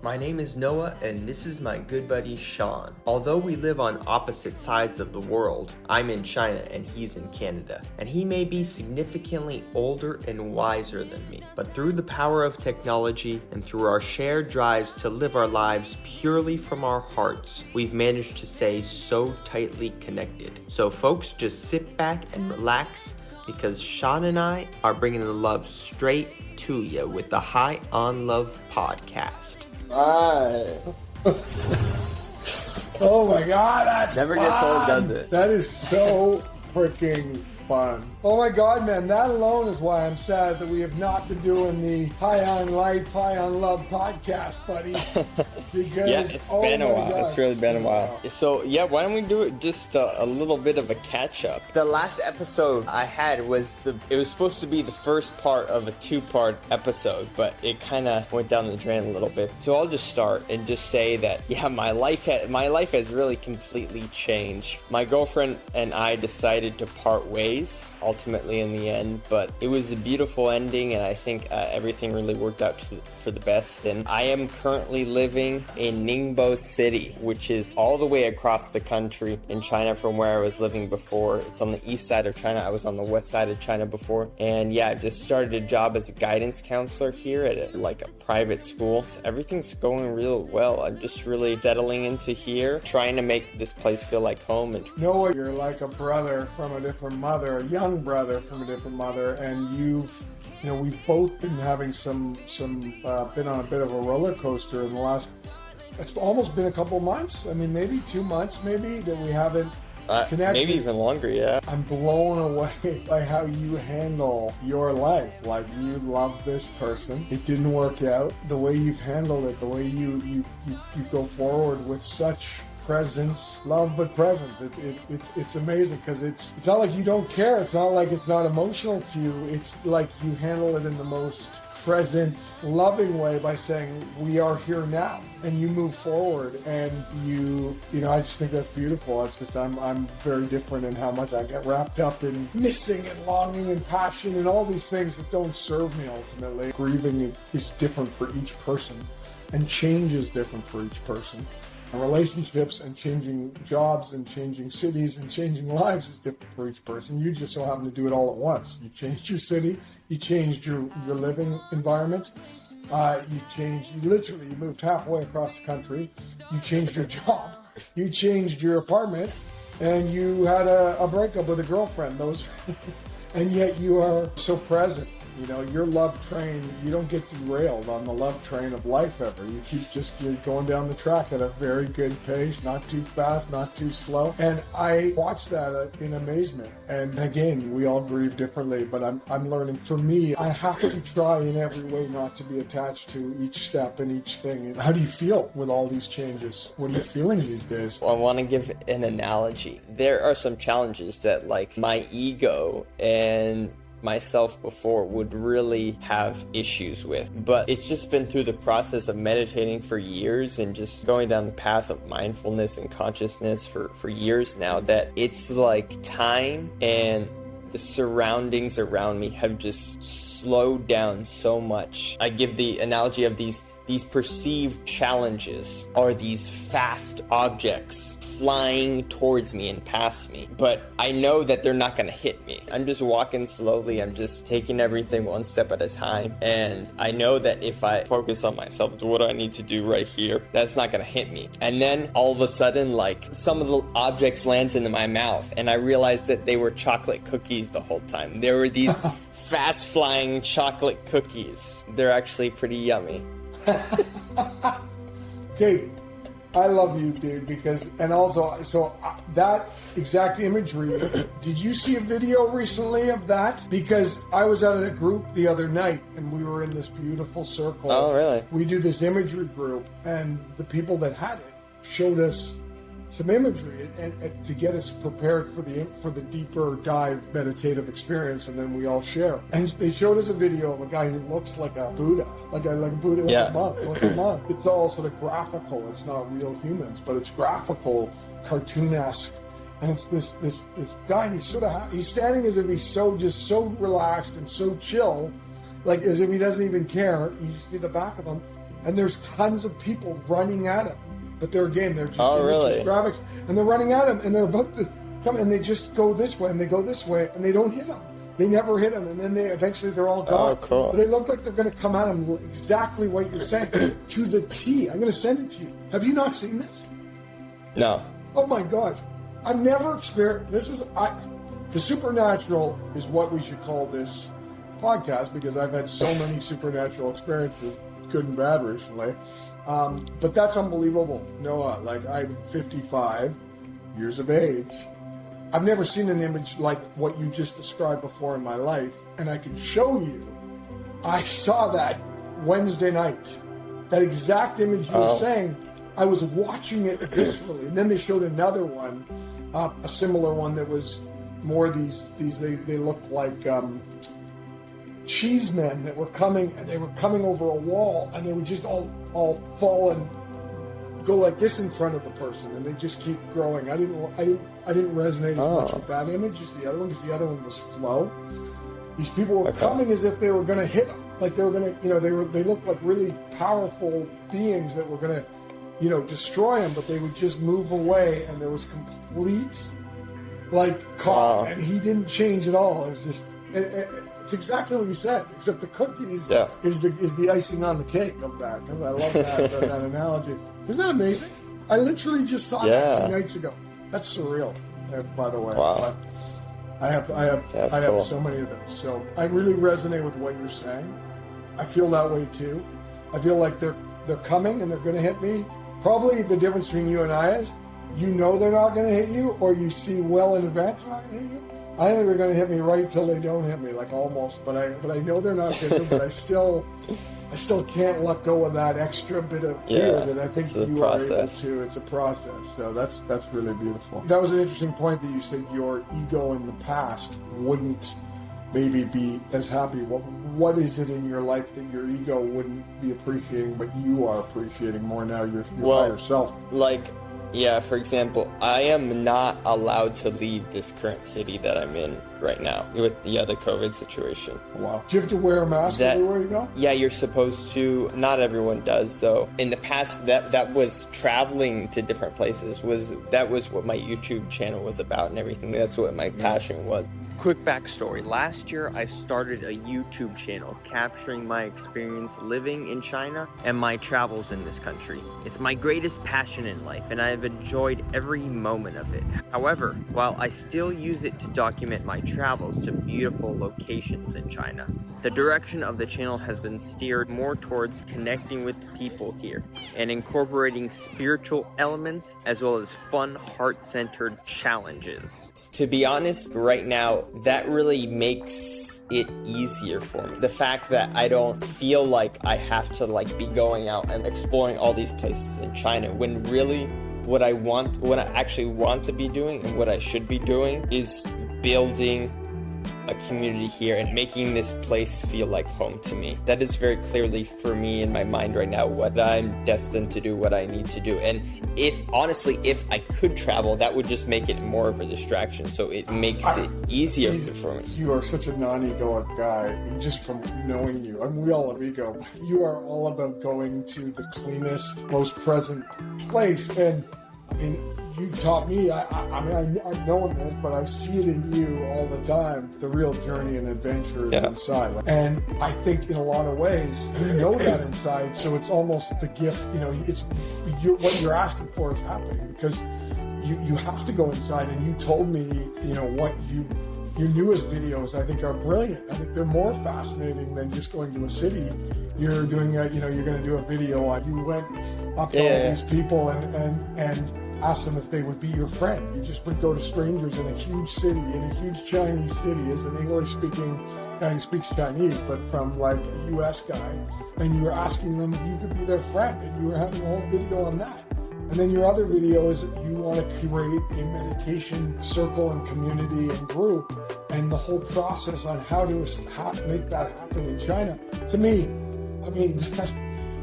My name is Noah, and this is my good buddy Sean. Although we live on opposite sides of the world, I'm in China and he's in Canada, and he may be significantly older and wiser than me. But through the power of technology and through our shared drives to live our lives purely from our hearts, we've managed to stay so tightly connected. So folks, just sit back and relax, because Sean and I are bringing the love straight to you with the High on Love podcast. Right. Oh my God, that's Never fun. gets old, does it? That is so freaking fun. Oh my God, man, that alone is why I'm sad that we have not been doing the High on Life, High on Love podcast, buddy. Because, Yeah, it's been a while. gosh. It's really been a while. So, yeah, why don't we do it just a little bit of a catch-up? The last episode I had was it was supposed to be the first part of a two-part episode, but it kind of went down the drain a little bit. So I'll just start and just say that, yeah, my life has really completely changed. My girlfriend and I decided to part ways, ultimately in the end, but it was a beautiful ending, and I think everything really worked out for the best. And I am currently living in Ningbo City, which is all the way across the country in China from where I was living before. It's on the east side of China. I was on the west side of China before. And yeah, I just started a job as a guidance counselor here at a private school. So everything's going real well. I'm just really settling into here, trying to make this place feel like home. And Noah, you're like a brother from a different mother, a young brother from a different mother, and we've both been having been on a bit of a roller coaster in the last, it's almost been a couple months. I mean, maybe 2 months, maybe, that we haven't connected. maybe even longer, yeah. I'm blown away by how you handle your life. Like, you love this person. It didn't work out. The way you've handled it, the way you go forward with such presence, love but presence. It's amazing, because it's not like you don't care. It's not like it's not emotional to you. It's like you handle it in the most present, loving way by saying, we are here now, and you move forward, and I just think that's beautiful. It's just I'm very different in how much I get wrapped up in missing and longing and passion and all these things that don't serve me ultimately. Grieving is different for each person, and change is different for each person. And relationships and changing jobs and changing cities and changing lives is different for each person. You just so happen to do it all at once. You changed your city, you changed your living environment, you moved halfway across the country, you changed your job, you changed your apartment, and you had a breakup with a girlfriend. And yet you are so present. Your love train, you don't get derailed on the love train of life ever. You keep you're going down the track at a very good pace, not too fast, not too slow. And I watch that in amazement. And again, we all grieve differently, but I'm learning. For me, I have to try in every way not to be attached to each step and each thing. And how do you feel with all these changes? What are you feeling these days? I want to give an analogy. There are some challenges that, like, my ego and myself before would really have issues with, but it's just been through the process of meditating for years and just going down the path of mindfulness and consciousness for years now, that it's like time and the surroundings around me have just slowed down so much. I give the analogy of these perceived challenges are these fast objects flying towards me and past me, but I know that they're not gonna hit me. I'm just walking slowly. I'm just taking everything one step at a time, and I know that if I focus on myself, what do I need to do right here, that's not gonna hit me. And then all of a sudden, like, some of the objects lands into my mouth, and I realized that they were chocolate cookies the whole time. There were these fast flying chocolate cookies. They're actually pretty yummy. Okay, I love you, dude, that exact imagery, did you see a video recently of that? Because I was out at a group the other night, and we were in this beautiful circle. Oh, really? We do this imagery group, and the people that had it showed us some imagery and to get us prepared for the deeper dive meditative experience, and then we all share. And they showed us a video of a guy who looks like a Buddha, like a Buddha, like a monk. It's all sort of graphical. It's not real humans, but it's graphical, cartoon-esque. And it's this guy, and he's standing as if he's so relaxed and so chill, like as if he doesn't even care. You see the back of him. and there's tons of people running at him. But they're just really? graphics, and they're running at him, and they're about to come, and they just go this way, and they go this way, and they don't hit him. They never hit him, and then they're all gone. Oh, cool. But they look like they're going to come at him exactly what you're saying, to the T. I'm going to send it to you. Have you not seen this? No. Oh my God. I've never experienced, the supernatural is what we should call this podcast, because I've had so many supernatural experiences, good and bad recently. But that's unbelievable, Noah. Like, I'm 55 years of age. I've never seen an image like what you just described before in my life, and I can show you. I saw that Wednesday night. That exact image you were saying. I was watching it viscerally, and then they showed another one, a similar one that was more they looked like cheesemen that were coming, and they were coming over a wall, and they would just all fall and go like this in front of the person, and they just keep growing. I didn't resonate as much with that image as the other one, because the other one was flow. These people were coming as if they were going to hit them, like they were going to, they looked like really powerful beings that were going to, destroy him, but they would just move away, and there was complete, calm, and he didn't change at all. It was just, it's exactly what you said, except the cookies is the icing on the cake of that. I love that analogy. Isn't that amazing? I literally just saw that 2 nights ago. That's surreal, by the way. Wow. But I have so many of them. So I really resonate with what you're saying. I feel that way too. I feel like they're coming and they're going to hit me. Probably the difference between you and I is, they're not going to hit you, or you see well in advance they're not going to hit you. I think they're going to hit me right till they don't hit me, like almost. But I know they're not going to. But I still can't let go of that extra bit of fear that I think you are able to. It's a process. So that's really beautiful. That was an interesting point that you said your ego in the past wouldn't maybe be as happy. What is it in your life that your ego wouldn't be appreciating, but you are appreciating more now? Your higher self. For example, I am not allowed to leave this current city that I'm in right now with the other COVID situation. Wow. Do you have to wear a mask everywhere you go? Yeah, you're supposed to. Not everyone does, though. In the past, that was traveling to different places. That was what my YouTube channel was about and everything. That's what my passion was. Quick backstory. Last year, I started a YouTube channel capturing my experience living in China and my travels in this country. It's my greatest passion in life, and I have enjoyed every moment of it. However, while I still use it to document my travels to beautiful locations in China, the direction of the channel has been steered more towards connecting with people here and incorporating spiritual elements as well as fun, heart-centered challenges. To be honest, right now, that really makes it easier for me. The fact that I don't feel like I have to be going out and exploring all these places in China, when really what I actually want to be doing and what I should be doing is building a community here and making this place feel like home to me. That is very clearly for me in my mind right now what I'm destined to do, what I need to do. And if I could travel, that would just make it more of a distraction. So it makes it easier for me. You are such a non-egoic guy, just from knowing you. I mean, we all have ego. You are all about going to the cleanest, most present place. And I mean, you've taught me, I've known this, but I see it in you all the time. The real journey and adventure is inside. And I think in a lot of ways, you know that inside, so it's almost the gift, it's what you're asking for is happening, because you have to go inside. And you told me, what your newest videos, I think, are brilliant. I think they're more fascinating than just going to a city. You're doing you're going to do a video on, you went up to all these people and ask them if they would be your friend. You just would go to strangers in a huge city, in a huge Chinese city, as an English-speaking guy who speaks Chinese, but from a U.S. guy, and you were asking them if you could be their friend, and you were having a whole video on that. And then your other video is that you want to create a meditation circle and community and group, and the whole process on how to make that happen in China. To me, I mean,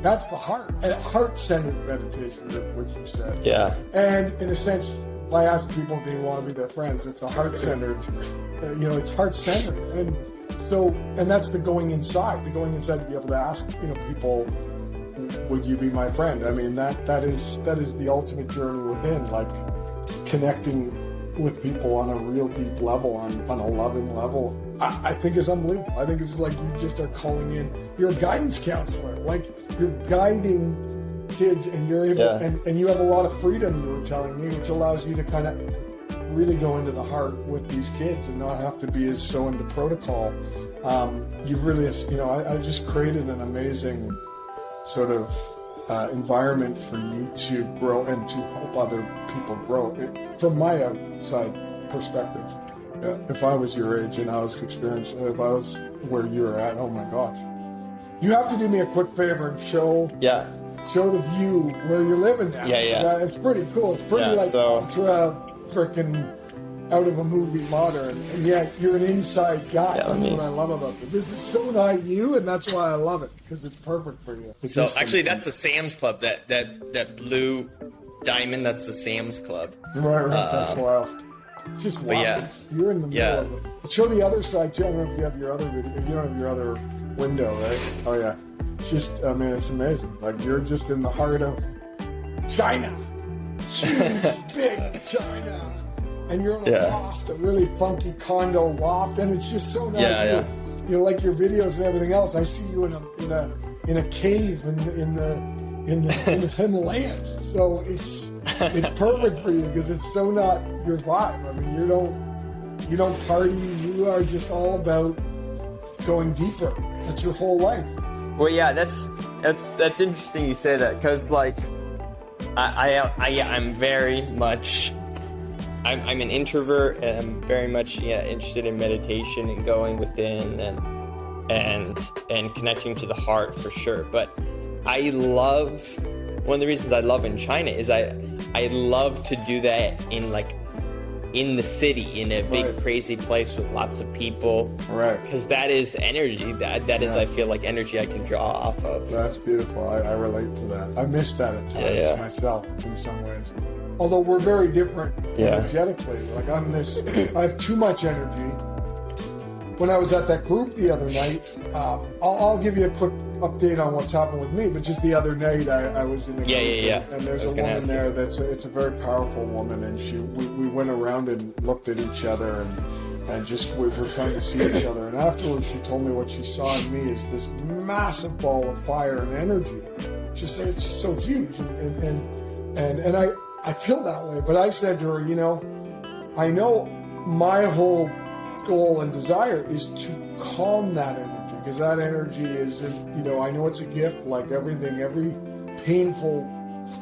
that's the heart. And heart-centered meditation, what you said. Yeah. And in a sense, if I ask people if they want to be their friends, it's a heart-centered, it's heart-centered. And that's the going inside to be able to ask, people, would you be my friend? I mean, that is the ultimate journey within, like connecting with people on a real deep level, on a loving level. I think is unbelievable. I think it's like you just are calling in. You're a guidance counselor. Like you're guiding kids, and you're able, and you have a lot of freedom. You were telling me, which allows you to kind of really go into the heart with these kids and not have to be as so into protocol. You've really, I just created an amazing sort of environment for you to grow and to help other people grow. From my outside perspective, if I was your age and I was experiencing, if I was where you're at, oh my gosh. You have to do me a quick favor and show the view where you're living now. Yeah. It's pretty cool. It's pretty ultra freaking out of a movie modern, and yet you're an inside guy. That's what I love about it. This is so not you, and that's why I love it, because it's perfect for you. So actually, that's the Sam's Club. That blue diamond. That's the Sam's Club. Right. That's wild. It's just wild. You're in the middle of it. Show the other side too. I don't know if you have your other video. You don't have your other window, right? Oh yeah. It's just, I mean, it's amazing. Like you're just in the heart of China. Huge, big China. And you're in a loft, a really funky condo loft, and it's just so nice. You know, like your videos and everything else. I see you in a cave in the Himalayas. So it's perfect for you because it's so not your vibe. I mean, you don't party. You are just all about going deeper. That's your whole life. Well, yeah, that's interesting you say that, because like I'm very much. I'm an introvert, and I'm very much interested in meditation and going within and connecting to the heart for sure. But I love, one of the reasons I love in China is I love to do that in the city, in a big crazy place with lots of people. Right. Because that is energy. That is, I feel like, energy I can draw off of. That's beautiful. I relate to that. I miss that at times myself in some ways. Although we're very different energetically. Like I have too much energy. When I was at that group the other night, I'll give you a quick update on what's happened with me. But just the other night, I was in a group, and there's a woman there it's a very powerful woman, and we went around and looked at each other and just we're trying to see each other. And afterwards, she told me what she saw in me is this massive ball of fire and energy. She said it's just so huge, and I feel that way. But I said to her, I know my whole goal and desire is to calm that energy, because that energy is, I know it's a gift, like everything, every painful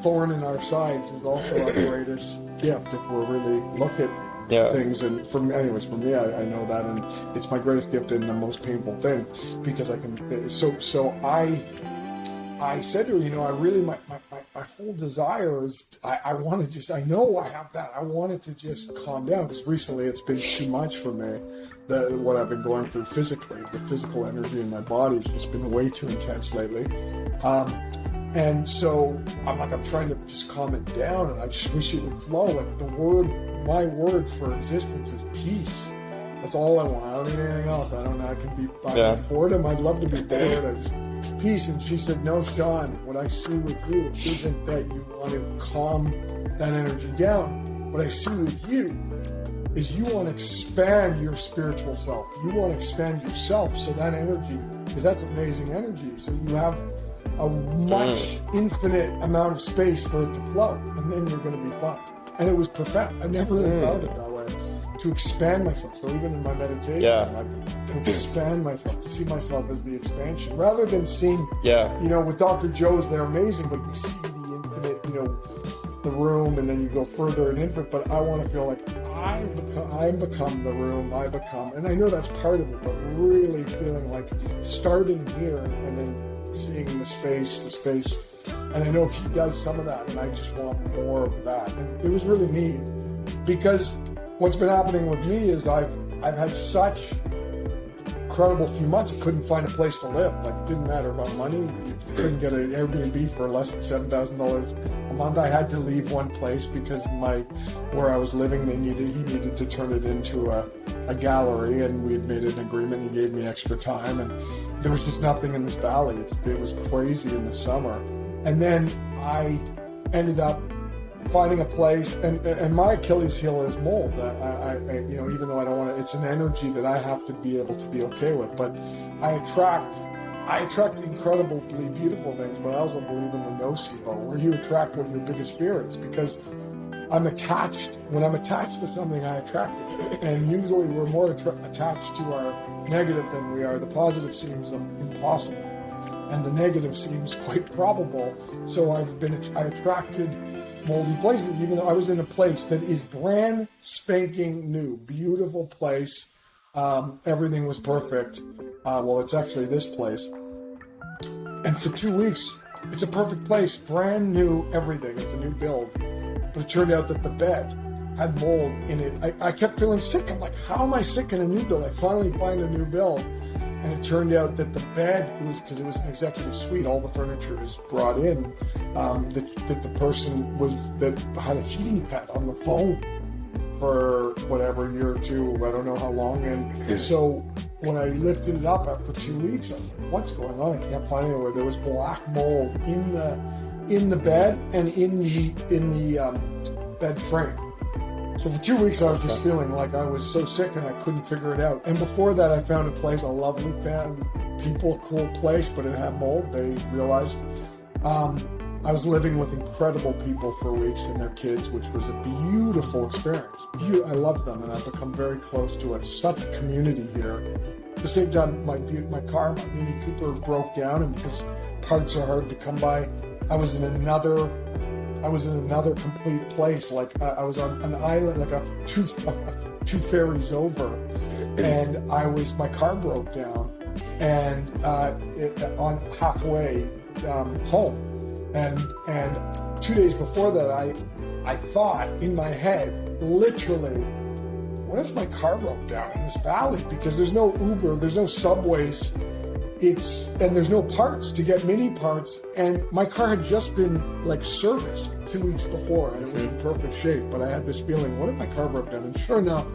thorn in our sides is also our greatest gift if we really look at things. And for me, I know that, and it's my greatest gift and the most painful thing, because I can, so I said to her, I really, my whole desire is, I want to just, I know I have that. I want it to just calm down, because recently it's been too much for me, what I've been going through physically. The physical energy in my body has just been way too intense lately. And so I'm trying to just calm it down, and I just wish it would flow. Like my word for existence is peace. That's all I want. I don't need anything else. I don't know. I can be boredom. I'd love to be bored. Peace. And she said, no, Sean, what I see with you isn't that you want to calm that energy down. What I see with you is you want to expand your spiritual self. You want to expand yourself, so that energy, because that's amazing energy, so you have a much infinite amount of space for it to flow, and then you're going to be fine. And it was profound. I never really thought of it that way. To expand myself. So even in my meditation, to expand myself, to see myself as the expansion, rather than seeing, with Dr. Joe's, they're amazing, but you see the infinite, the room, and then you go further and infinite. But I want to feel like I become the room. And I know that's part of it, but really feeling like starting here and then seeing the space. And I know he does some of that, and I just want more of that. And it was really neat, because what's been happening with me is I've had such incredible few months. I couldn't find a place to live. Like, it didn't matter about money. You couldn't get an Airbnb for less than $7,000 a month. I had to leave one place because where I was living, he needed to turn it into a gallery, and we had made an agreement. He gave me extra time, and there was just nothing in this valley. It was crazy in the summer. And then I ended up finding a place, and my Achilles heel is mold. I even though I don't want to, it's an energy that I have to be able to be okay with. But I attract incredibly beautiful things, but I also believe in the nocebo, where you attract what your biggest fear is, because I'm attached. When I'm attached to something, I attract it. And usually we're more attached to our negative than we are. The positive seems impossible, and the negative seems quite probable. So I attracted moldy places, even though I was in a place that is brand spanking new, beautiful place. Everything was perfect. Well, it's actually this place. And for 2 weeks, it's a perfect place, brand new everything. It's a new build. But it turned out that the bed had mold in it. I kept feeling sick. I'm like, how am I sick in a new build? I finally find a new build. And it turned out that the bed, because it was an executive suite, all the furniture is brought in, that the person that had a heating pad on the phone for whatever, a year or two, I don't know how long. And so when I lifted it up after 2 weeks, I was like, what's going on? I can't find anywhere. There was black mold in the bed and in the bed frame. So for 2 weeks, I was just feeling like I was so sick and I couldn't figure it out. And before that, I found a place, a lovely people, cool place, but it had mold. They realized I was living with incredible people for weeks and their kids, which was a beautiful experience. I love them, and I've become very close to it. Such a community here. At the same time, my car, my Mini Cooper, broke down, and because parts are hard to come by, I was in another complete place. Like I was on an island, like two ferries over, and my car broke down, and on halfway home, and 2 days before that, I thought in my head, literally, what if my car broke down in this valley? Because there's no Uber, there's no subways. And there's no parts to get mini parts, and my car had just been serviced 2 weeks before, and it was in perfect shape. But I had this feeling, what if my car broke down? And sure enough,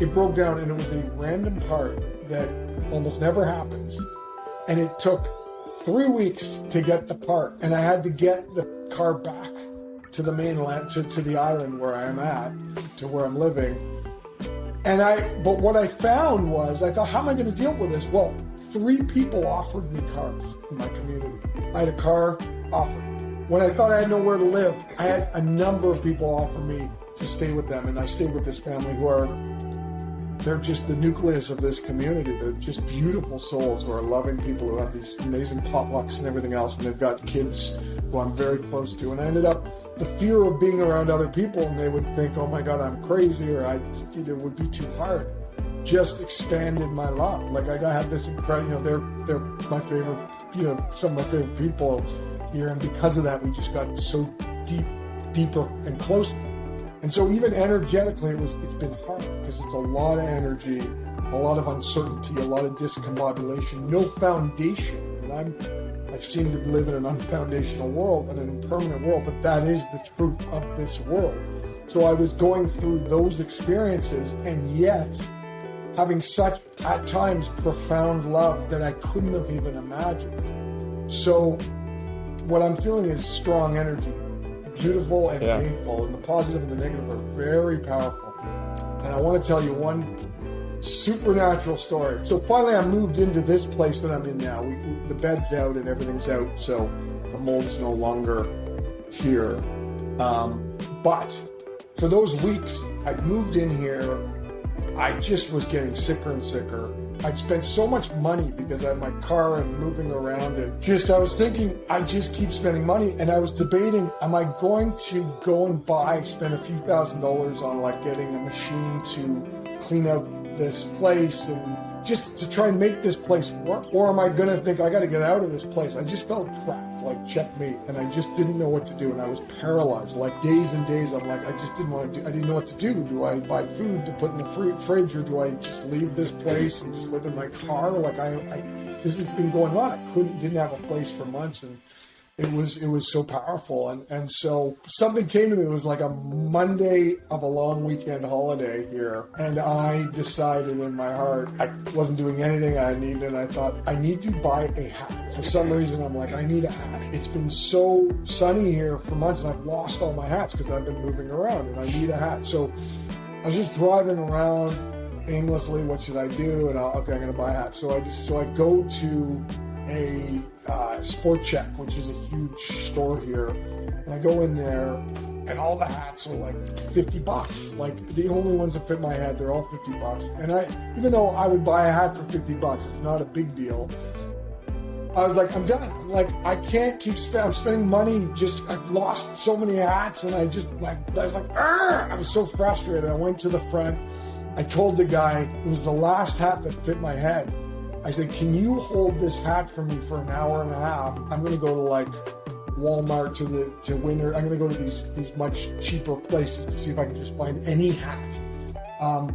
it broke down, and it was a random part that almost never happens. And it took 3 weeks to get the part, and I had to get the car back to the mainland, to the island where I am at, to where I'm living. But what I found was, I thought, how am I going to deal with this? Well, 3 people offered me cars in my community. I had a car offered. When I thought I had nowhere to live, I had a number of people offer me to stay with them, and I stayed with this family they're just the nucleus of this community. They're just beautiful souls who are loving people, who have these amazing potlucks and everything else, and they've got kids who I'm very close to. And I ended up, the fear of being around other people, and they would think, oh my God, I'm crazy, or it would be too hard, just expanded my love. Like I had this incredible, they're my favorite, some of my favorite people here, and because of that, we just got so deeper and closer. And so even energetically, it's been hard, because it's a lot of energy, a lot of uncertainty, a lot of discombobulation, no foundation. And I've seemed to live in an unfoundational world and an impermanent world, but that is the truth of this world. So I was going through those experiences, and yet having such, at times, profound love that I couldn't have even imagined. So what I'm feeling is strong energy, beautiful and painful, and the positive and the negative are very powerful. And I want to tell you one supernatural story. So finally I moved into this place that I'm in now. The bed's out and everything's out, so the mold's no longer here. But for those weeks I'd moved in here, I just was getting sicker and sicker. I'd spent so much money because I had my car and moving around, and I was thinking, I just keep spending money, and I was debating, am I going to go and spend a few $1,000s on getting a machine to clean out this place and just to try and make this place work? Or am I going to think, I got to get out of this place? I just felt trapped, like checkmate, and I just didn't know what to do, and I was paralyzed, days and days. I'm like, I just didn't want to do, I didn't know what to do. Do I buy food to put in the fridge, or do I just leave this place and just live in my car? This has been going on. I didn't have a place for months, and it was so powerful. And so something came to me. It was like a Monday of a long weekend holiday here. And I decided in my heart, I wasn't doing anything I needed. And I thought, I need to buy a hat. For some reason, I'm like, I need a hat. It's been so sunny here for months and I've lost all my hats because I've been moving around and I need a hat. So I was just driving around aimlessly. What should I do? And I'm going to buy a hat. So I go to a Sport Check, which is a huge store here, and I go in there, and all the hats are like $50. Like the only ones that fit my head, they're all $50. And even though I would buy a hat for $50, it's not a big deal. I was like, I'm done. I'm like, I can't keep I'm spending money. I've lost so many hats, and I was like, I was so frustrated. I went to the front. I told the guy it was the last hat that fit my head. I said, can you hold this hat for me for an hour and a half? I'm going to go to like Walmart to Winter. I'm going to go to these much cheaper places to see if I can just find any hat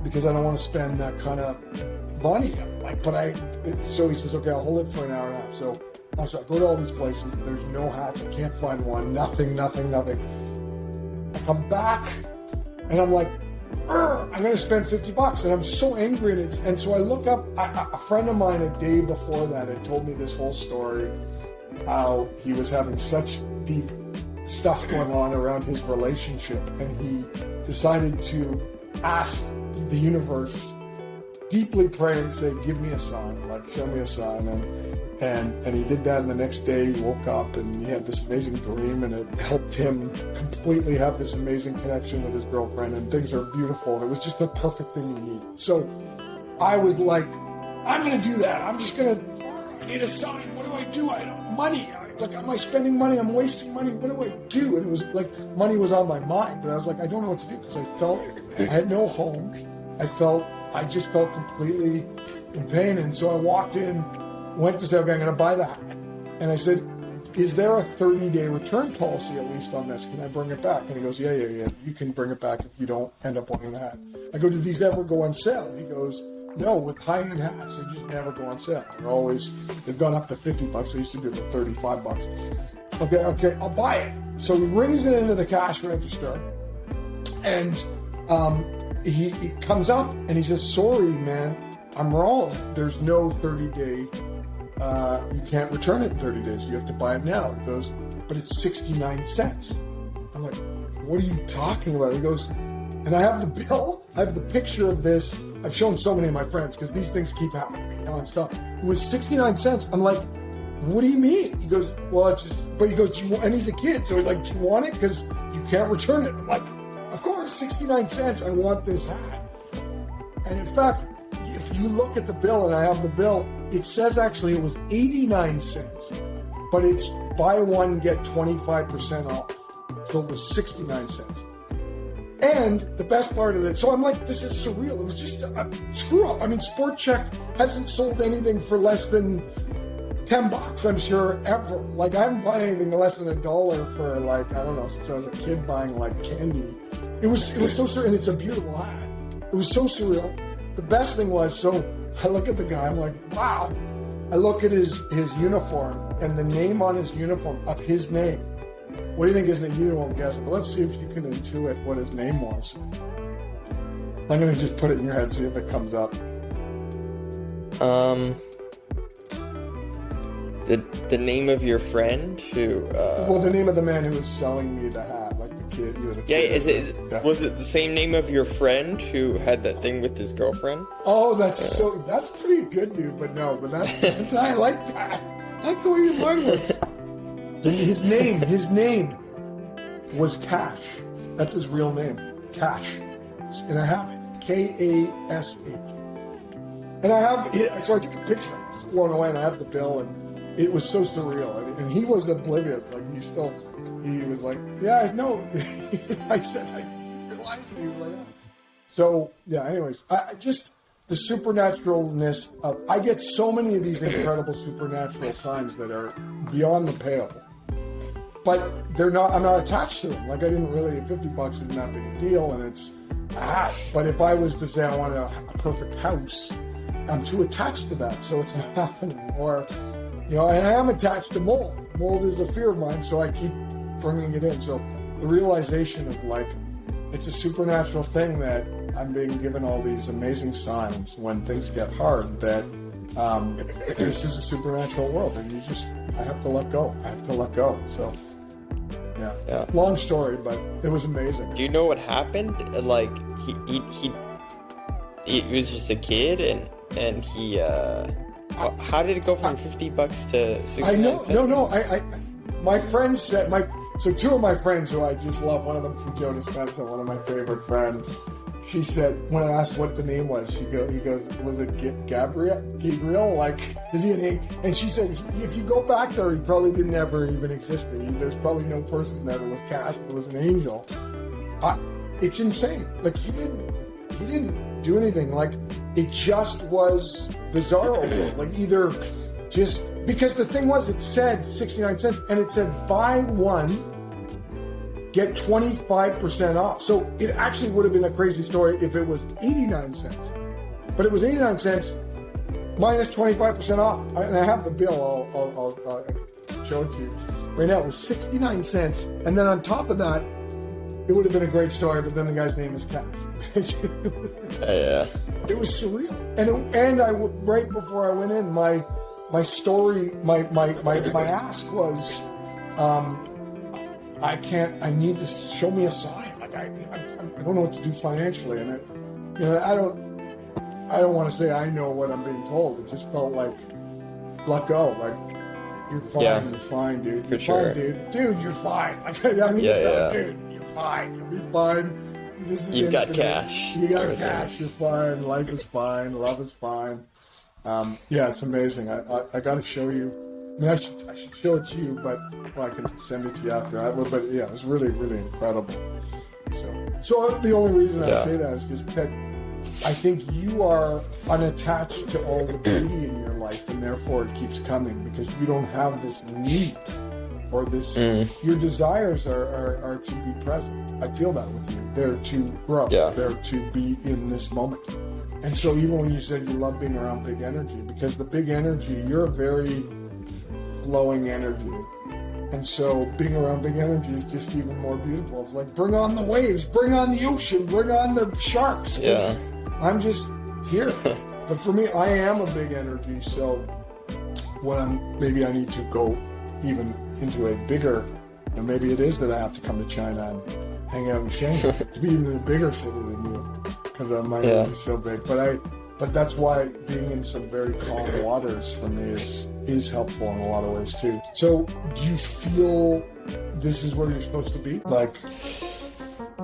because I don't want to spend that kind of money. So he says, okay, I'll hold it for an hour and a half. So I go to all these places. There's no hats. I can't find one. Nothing. I come back and I'm like, I'm going to spend $50, and I'm so angry at it. And so I look up, a friend of mine a day before that had told me this whole story, how he was having such deep stuff going on around his relationship, and he decided to ask the universe, deeply pray and say, give me a sign, like show me a sign. And he did that, and the next day he woke up and he had this amazing dream, and it helped him completely have this amazing connection with his girlfriend, and things are beautiful, and it was just the perfect thing he needed. So I was like, I'm going to do that. I need a sign. What do I do? Money. Am I spending money? I'm wasting money. What do I do? And it was like money was on my mind, but I was like, I don't know what to do because I had no home. I just felt completely in pain. And so I walked in, went to say, okay, I'm going to buy the hat. And I said, is there a 30-day return policy at least on this? Can I bring it back? And he goes, yeah. You can bring it back if you don't end up wanting the hat. I go, do these ever go on sale? He goes, no, with high-end hats, they just never go on sale. They've gone up to $50. They used to be about $35. Okay, I'll buy it. So he brings it into the cash register, and he comes up and he says, sorry, man, I'm wrong. There's no 30-day, you can't return it in 30 days. You have to buy it now. He goes, but it's 69 cents. I'm like, what are you talking about? He goes, and I have the bill. I have the picture of this. I've shown so many of my friends because these things keep happening to me nonstop. It was 69 cents. I'm like, what do you mean? He goes, well, it's just, but he goes, and he's a kid. So he's like, do you want it? Because you can't return it. I'm like, of course, 69 cents. I want this hat. And in fact, if you look at the bill, and I have the bill, it says actually it was 89 cents, but it's buy one, get 25% off. So it was 69 cents. And the best part of it, so I'm like, this is surreal. It was just a screw up. I mean, Sport Check hasn't sold anything for less than $10, I'm sure, ever. Like, I haven't bought anything less than $1 for, like, I don't know, since I was a kid buying, like, candy. It was so surreal, and it's a beautiful hat. It was so surreal. The best thing was, so I look at the guy, I'm like, wow. I look at his uniform, and the name on his uniform of his name. What do you think his name? You won't guess it, but let's see if you can intuit what his name was. I'm going to just put it in your head, see if it comes up. The name of your friend who... Well, the name of the man who was selling me the hat, like the kid. Was it the same name of your friend who had that thing with his girlfriend? Oh, that's pretty good, dude. But no, that's I like that. I like the way your mind works. His name was Cash. That's his real name, Cash. And I have it, Kash. And I have it, so I took a picture. I was blown away, and I have the bill, and it was so surreal. And he was oblivious. Like, he was like, yeah, I know. I said, I realized it. He was like, yeah. So, yeah, anyways, I just, the supernaturalness of, I get so many of these incredible supernatural signs that are beyond the pale. But I'm not attached to them. Like, I didn't really, $50 isn't that big a deal, and it's a hat. But if I was to say I want a perfect house, I'm too attached to that, so it's not happening. Or, and I am attached to mold. mold is a fear of mine, so I keep bringing it in. So the realization of like, it's a supernatural thing that I'm being given all these amazing signs when things get hard, that this is a supernatural world, and I have to let go. I have to let go. So, yeah. Long story, but it was amazing. Do you know what happened? Like, he was just a kid, and he, how did it go from $50 to 69 I know, cents? no, my friends said, so two of my friends who I just love, one of them from Joe Dispenza, one of my favorite friends, she said, when I asked what the name was, he goes, was it Gabriel? Like, is he an A? And she said, if you go back there, he probably didn't ever even exist. There's probably no person that was cast. It was an angel. It's insane. Like, he didn't do anything. Like, it just was Bizarro World. Like, either just, because the thing was, it said 69 cents, and it said buy one, get 25% off. So it actually would have been a crazy story if it was 89 cents. But it was 89 cents minus 25% off. And I have the bill, I'll show it to you. Right now, it was 69 cents. And then on top of that, it would have been a great story, but then the guy's name is Cash. Yeah. It was surreal. And right before I went in, my story, my ask was, I need to show me a sign. Like, I don't know what to do financially. And I don't want to say I know what I'm being told. It just felt like, let go. Like, you're fine, You're fine, dude. You're fine, dude. Dude, you're fine. Like, dude, you're fine. You'll be fine. This is You've infinite. got cash. You got cash. You're fine. Life is fine. Love is fine. It's amazing. I got to show you. I mean, I should show it to you, but I can send it to you after. But yeah, it was really, really incredible. So the only reason I say that is just that I think you are unattached to all the beauty in your life, and therefore it keeps coming because you don't have this need or this. Your desires are to be present. I feel that with you. They're to grow. Yeah. They're to be in this moment. And so even when you said you love being around big energy, because the big energy, you're a very flowing energy. And so being around big energy is just even more beautiful. It's like, bring on the waves, bring on the ocean, bring on the sharks. Yeah. I'm just here. But for me, I am a big energy. So when maybe I need to go even into a bigger, and maybe it is that I have to come to China and hang out in Shanghai to be even a bigger city than you, because my energy is so big. But that's why being in some very calm waters for me is helpful in a lot of ways too. So do you feel this is where you're supposed to be? Like,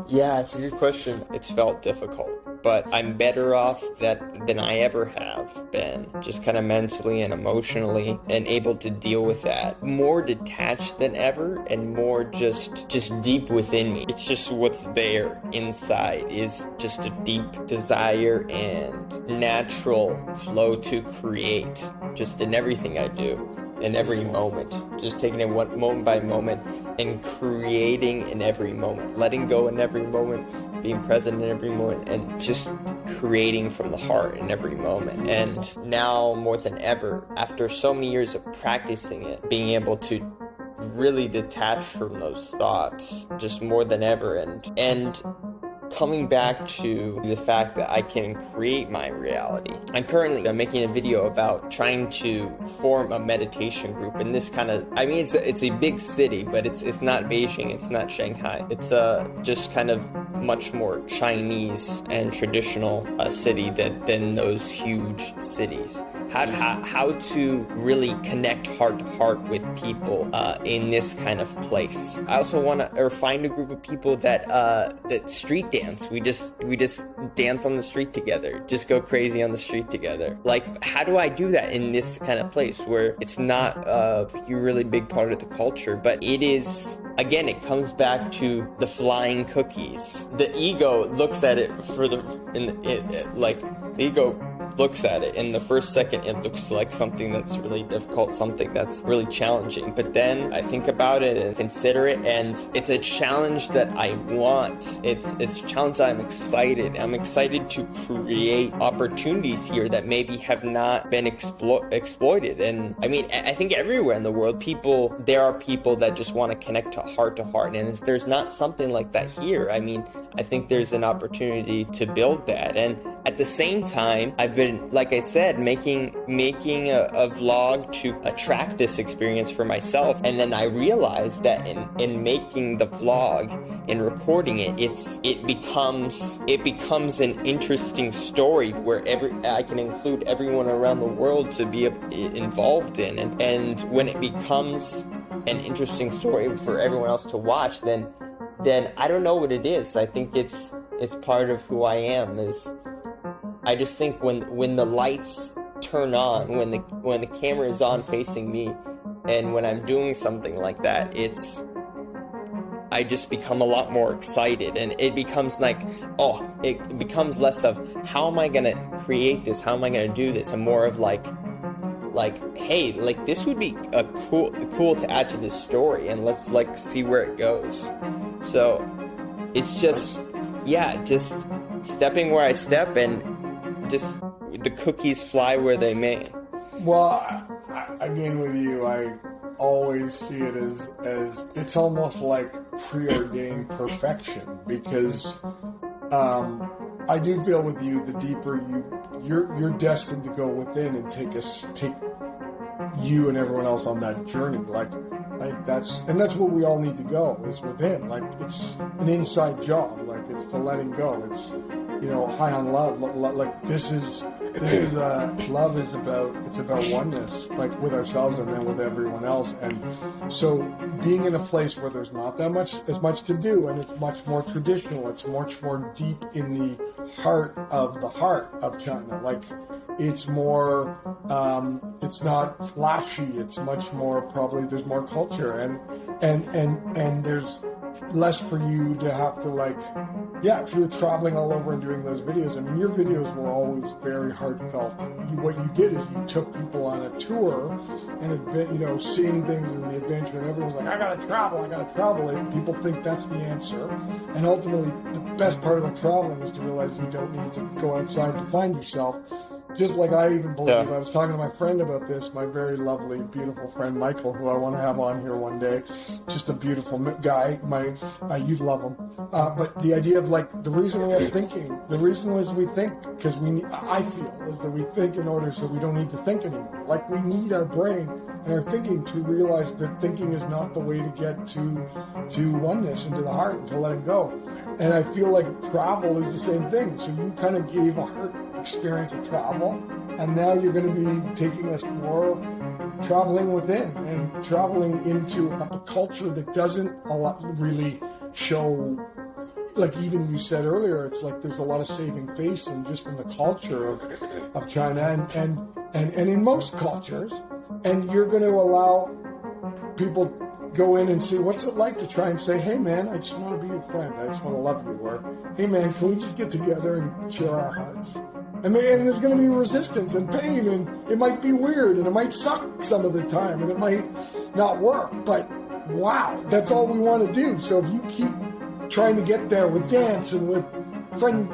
yeah, it's a good question. It's felt difficult, but I'm better off than I ever have been, just kind of mentally and emotionally, and able to deal with that. More detached than ever, and more just deep within me. It's just what's there inside is just a deep desire and natural flow to create, just in everything I do. In every moment, just taking it one moment by moment and creating in every moment, letting go in every moment, being present in every moment, and just creating from the heart in every moment. And now more than ever, after so many years of practicing it, being able to really detach from those thoughts just more than ever, and coming back to the fact that I can create my reality. I'm currently making a video about trying to form a meditation group in this kind of, I mean, it's a big city, but it's not Beijing, it's not Shanghai. It's just kind of much more Chinese and traditional city than those huge cities. How to really connect heart to heart with people in this kind of place. I also want to find a group of people that street dance. We just dance on the street together. Just go crazy on the street together. Like, how do I do that in this kind of place where it's not a really big part of the culture, but it is? Again, it comes back to the flying cookies. The ego looks at it the ego looks at it. In the first second, it looks like something that's really difficult, something that's really challenging. But then I think about it and consider it, and it's a challenge that I want. It's a challenge that I'm excited. I'm excited to create opportunities here that maybe have not been exploited. And I mean, I think everywhere in the world, there are people that just want to connect to heart. And if there's not something like that here, I mean, I think there's an opportunity to build that. And at the same time, I've been, like I said, making a vlog to attract this experience for myself. And then I realized that in making the vlog and recording it, it becomes an interesting story where I can include everyone around the world to be involved in. And when it becomes an interesting story for everyone else to watch, then I don't know what it is. I think it's part of who I am. I just think when the lights turn on, when the camera is on facing me, and when I'm doing something like that, I just become a lot more excited, and it becomes like, it becomes less of how am I gonna create this, how am I gonna do this, and more of like, hey, like this would be a cool to add to this story, and let's like see where it goes. So it's just stepping where I step, and just the cookies fly where they may. Well, again with you, I always see it as it's almost like preordained perfection, because I do feel with you, the deeper you're destined to go within and take you and everyone else on that journey. Like that's where we all need to go, is with him. Like it's an inside job. Like it's the letting go. It's, high on love. Like this is love is about oneness, like with ourselves and then with everyone else. And so being in a place where there's not as much to do, and it's much more traditional, it's much more deep in the heart of China. Like it's more, it's not flashy. It's much more, probably there's more culture, and there's less for you to have to if you were traveling all over and doing those videos. I mean, your videos were always very heartfelt. What you did is you took people on a tour and, seeing things in the adventure, and everyone's like, I gotta travel. And people think that's the answer. And ultimately, the best part about traveling is to realize you don't need to go outside to find yourself. Just like I even believe, I was talking to my friend about this, my very lovely, beautiful friend Michael, who I want to have on here one day. Just a beautiful guy. You'd love him. But the idea of the reason we are thinking, the reason is we think because I feel is that we think in order so we don't need to think anymore. Like we need our brain and our thinking to realize that thinking is not the way to get to oneness and to the heart and to letting go. And I feel like travel is the same thing. So you kind of gave a heart experience of travel, and now you're going to be taking us more traveling within and traveling into a culture that doesn't really show, like even you said earlier, it's like there's a lot of saving face in the culture of China and in most cultures, and you're going to allow people go in and see what's it like to try and say, hey man, I just want to be your friend, I just want to love you, or hey man, can we just get together and share our hearts? I mean, and there's going to be resistance and pain, and it might be weird, and it might suck some of the time, and it might not work, but wow, that's all we want to do. So if you keep trying to get there with dance and with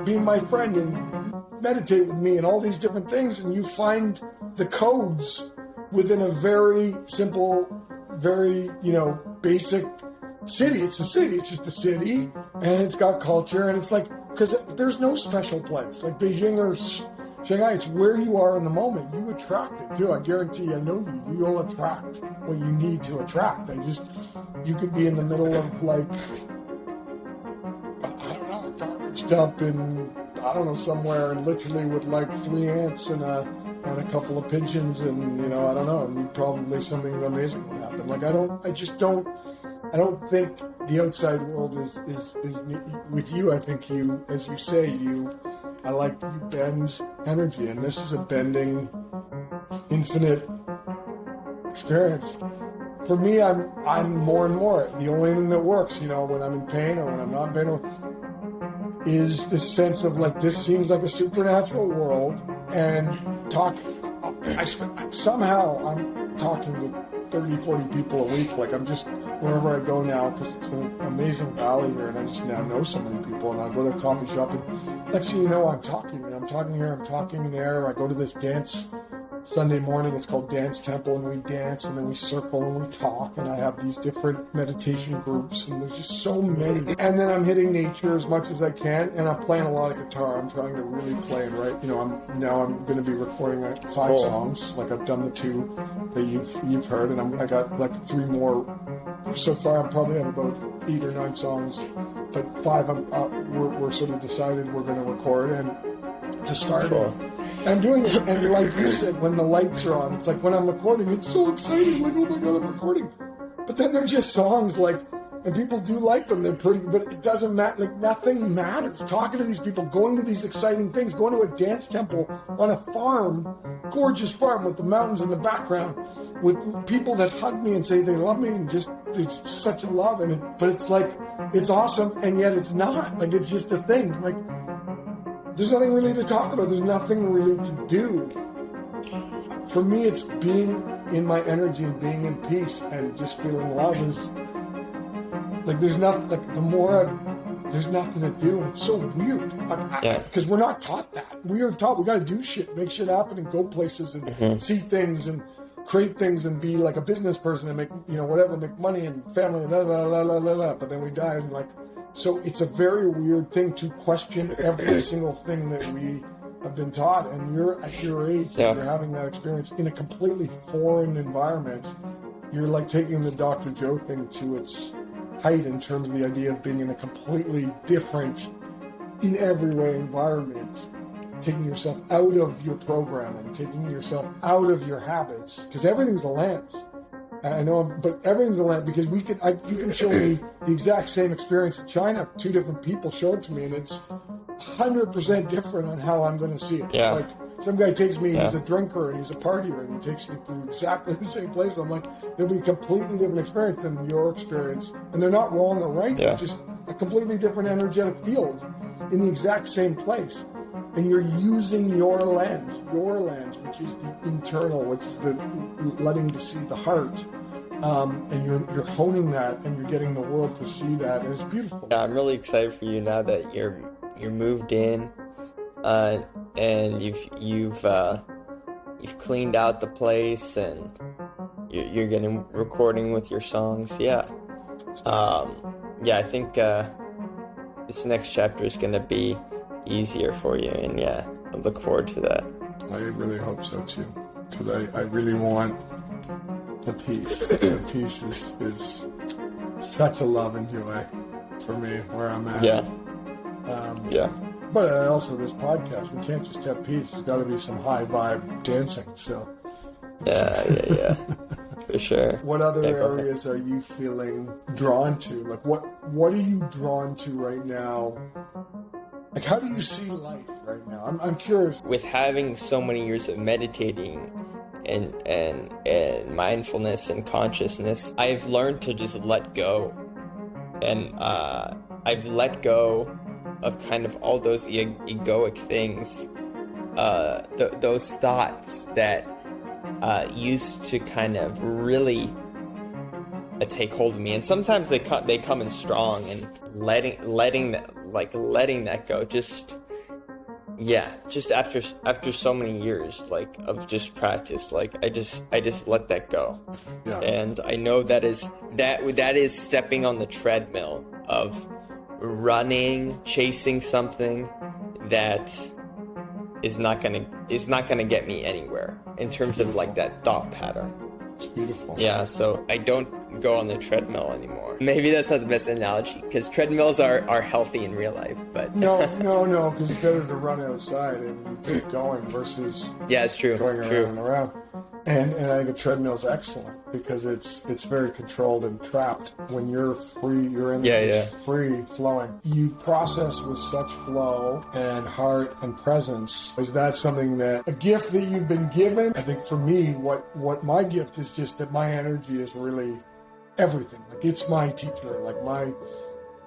being my friend and meditate with me and all these different things, and you find the codes within a very simple, very, basic city. It's a city. It's just a city, and it's got culture, and it's like, because there's no special place like Beijing or Shanghai. It's where you are in the moment. You attract it too. I guarantee you, I know you'll attract what you need to attract. You could be in the middle of a garbage dump in, somewhere, and literally with 3 ants and a couple of pigeons, and and probably something amazing would happen. I don't think the outside world is with you. I think you, as you say, you bend energy, and this is a bending, infinite experience. For me, I'm more and more. The only thing that works, when I'm in pain or when I'm not in pain, is this sense of like, this seems like a supernatural world, and somehow I'm talking to 30, 40 people a week. Like, I'm just, wherever I go now, because it's an amazing valley here, and I just now know so many people, and I go to a coffee shop, and next thing you know, I'm talking here, I'm talking there. I go to this dance Sunday morning, it's called Dance Temple, and we dance, and then we circle, and we talk, and I have these different meditation groups, and there's just so many. And then I'm hitting nature as much as I can, and I'm playing a lot of guitar. I'm trying to really play and write. You know, I'm going to be recording like 5 songs, like I've done the 2 that you've heard, and I got like 3 more. So far, I probably have about 8 or 9 songs, but 5 we're sort of decided we're going to record and to start it. I'm doing it, and like you said, when the lights are on, it's like when I'm recording, it's so exciting, like, oh my God, I'm recording. But then they're just songs, like, and people do like them, they're pretty, but it doesn't matter, like, nothing matters. Talking to these people, going to these exciting things, going to a dance temple on a farm, gorgeous farm with the mountains in the background, with people that hug me and say they love me, and just, it's such a love, but it's like, it's awesome, and yet it's not, like, it's just a thing, like, there's nothing really to talk about. There's nothing really to do. For me, it's being in my energy and being in peace and just feeling love is like, there's nothing, like, there's nothing to do. And it's so weird. Because we're not taught that. We are taught we got to do shit, make shit happen, and go places and see things and create things and be like a business person and make, you know, whatever, make money and family and but then we die and like, so it's a very weird thing to question every single thing that we have been taught. And you're at your age, you're having that experience in a completely foreign environment. You're like taking the Dr. Joe thing to its height in terms of the idea of being in a completely different, in every way, environment. Taking yourself out of your programming, taking yourself out of your habits, because everything's a lens. I know, but everything's a lens, because you can show me the exact same experience in China. 2 different people show it to me, and it's 100% different on how I'm going to see it. Yeah. Like, some guy takes me, he's a drinker and he's a partier, and he takes me through exactly the same place. I'm like, there'll be a completely different experience than your experience, and they're not wrong or right. They're just a completely different energetic field in the exact same place. And you're using your lens, which is the internal, which is the letting to see the heart, and you're honing that, and you're getting the world to see that, and it's beautiful. Yeah, I'm really excited for you now that you're moved in, and you've cleaned out the place, and you're getting recording with your songs. Yeah, I think this next chapter is gonna be easier for you, and I look forward to that. I really hope so too, because I really want the peace. The peace is such a love and joy for me where I'm at. But also this podcast, we can't just have peace. There's got to be some high vibe dancing. So yeah. For sure. What other areas are you feeling drawn to? Like, what are you drawn to right now? Like, how do you see life right now? I'm curious. With having so many years of meditating and mindfulness and consciousness, I've learned to just let go. And I've let go of kind of all those egoic things, those thoughts that used to kind of really take hold of me. And sometimes they come in strong, and letting that go, just after so many years of just practice, I just let that go. And I know that is stepping on the treadmill of running, chasing something that is not gonna get me anywhere in terms of like that thought pattern. It's beautiful. Yeah, so I don't go on the treadmill anymore. Maybe that's not the best analogy, because treadmills are healthy in real life, but no, because it's better to run outside and keep going versus it's true. Going around and around. And I think a treadmill's excellent because it's very controlled and trapped. When you're free, your energy is free flowing. You process with such flow and heart and presence. Is that something that a gift that you've been given? I think for me, what my gift is just that my energy is really everything. Like, it's my teacher. Like,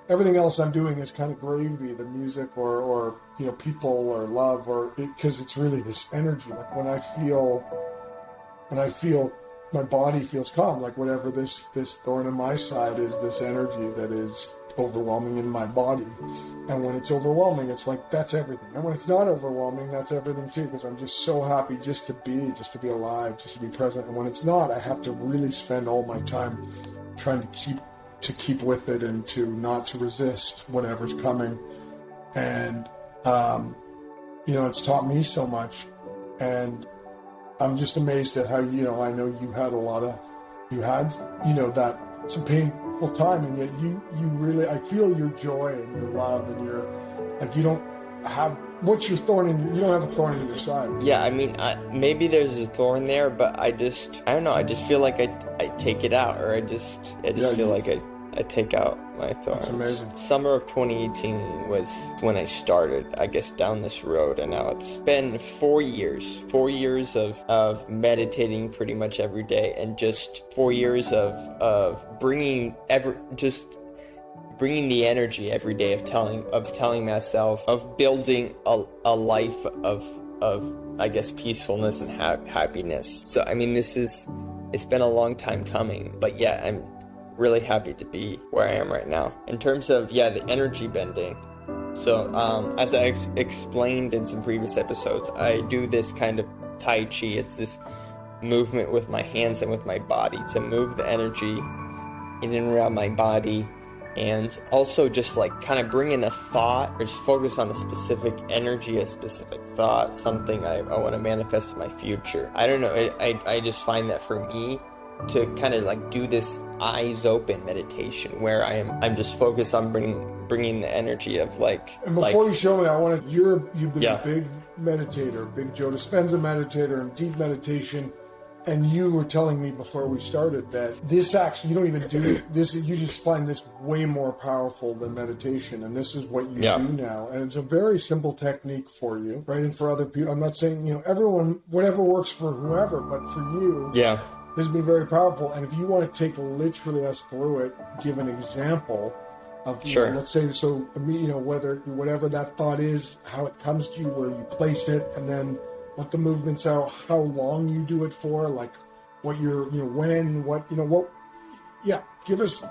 everything else I'm doing is kind of gravy, the music or people or love because it's really this energy. Like when I feel my body feels calm, like whatever this thorn in my side is, this energy that is overwhelming in my body. And when it's overwhelming, it's like that's everything. And when it's not overwhelming, that's everything too, because I'm just so happy just to be alive, just to be present. And when it's not, I have to really spend all my time trying to keep with it and not to resist whatever's coming. And it's taught me so much. And I'm just amazed at how, I know you had that some painful time, and yet you really, I feel your joy and your love and your, like, you don't have, what's your thorn you don't have a thorn in your side. Yeah, I mean, maybe there's a thorn there, but I don't know, I just feel like I take it out, or I just feel like I take out my thorns. That's amazing. Summer of 2018 was when I started, I guess, down this road, and now it's been 4 years. 4 years of meditating pretty much every day, and just 4 years of bringing the energy every day of telling myself, of building a life of I guess peacefulness and happiness. So I mean, it's been a long time coming, but yeah, I'm really happy to be where I am right now. In terms of, the energy bending. So, as I explained in some previous episodes, I do this kind of Tai Chi. It's this movement with my hands and with my body to move the energy in and around my body, and also just like kind of bring in a thought, or just focus on a specific energy, a specific thought, something I want to manifest in my future. I don't know, I just find that for me, to kind of like do this eyes open meditation where I'm just focused on bringing the energy of like. And before you show me, you've been a big meditator, big Joe Dispenza meditator, and deep meditation. And you were telling me before we started that this actually, you don't even do this. You just find this way more powerful than meditation, and this is what you do now. And it's a very simple technique for you, right? And for other people, I'm not saying everyone, whatever works for whoever, but for you, this has been very powerful. And if you want to take literally us through it, give an example of, let's say, so, whatever that thought is, how it comes to you, where you place it, and then what the movements are, how long you do it for, like what you're, when, give us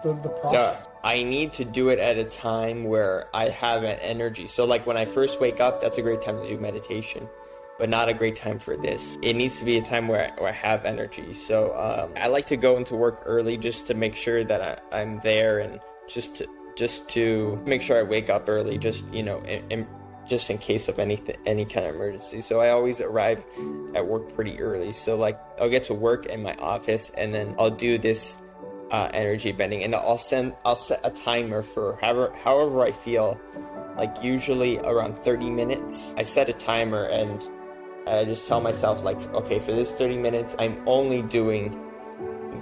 the process. Yeah, I need to do it at a time where I have an energy. So like when I first wake up, that's a great time to do meditation, but not a great time for this. It needs to be a time where I have energy. So I like to go into work early just to make sure that I'm there, and just to make sure I wake up early, just in case of any kind of emergency. So I always arrive at work pretty early. So like I'll get to work in my office, and then I'll do this energy bending, and I'll set a timer for however I feel, like usually around 30 minutes. I set a timer, and I just tell myself, like, okay, for this 30 minutes, I'm only doing